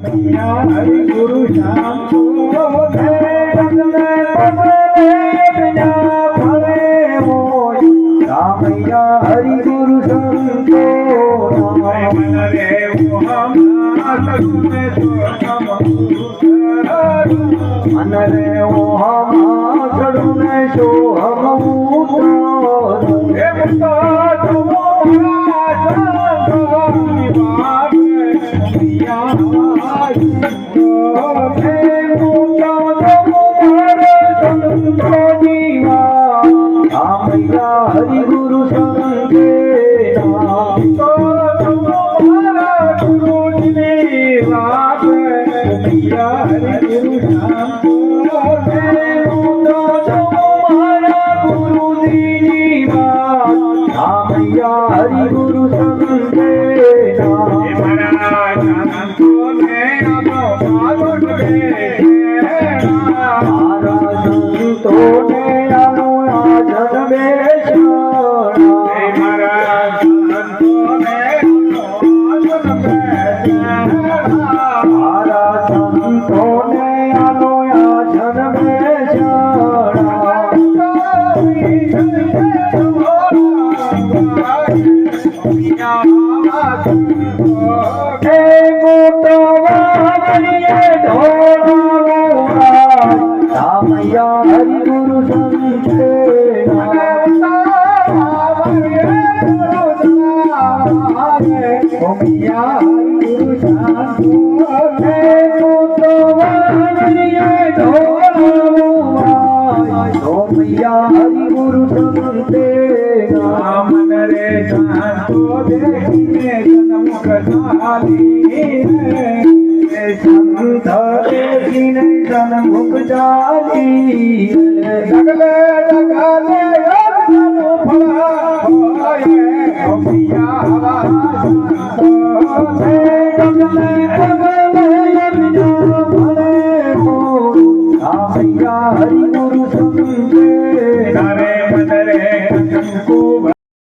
हरि गुरु श्याम रामैया हरि गुरु संतो मन रे मन रे ओ हम चढ़ने सो हम हरि गुरु संगे हरि गुरु संगे रामैया हरि गुरु संगे रामैया हरि गुरु संगे हरि गुरु संगे मन रे संतो देखिए जन्म कसाली संत देखिए जन्म जाली लगले लगले फला भैया हरि गुरु संगे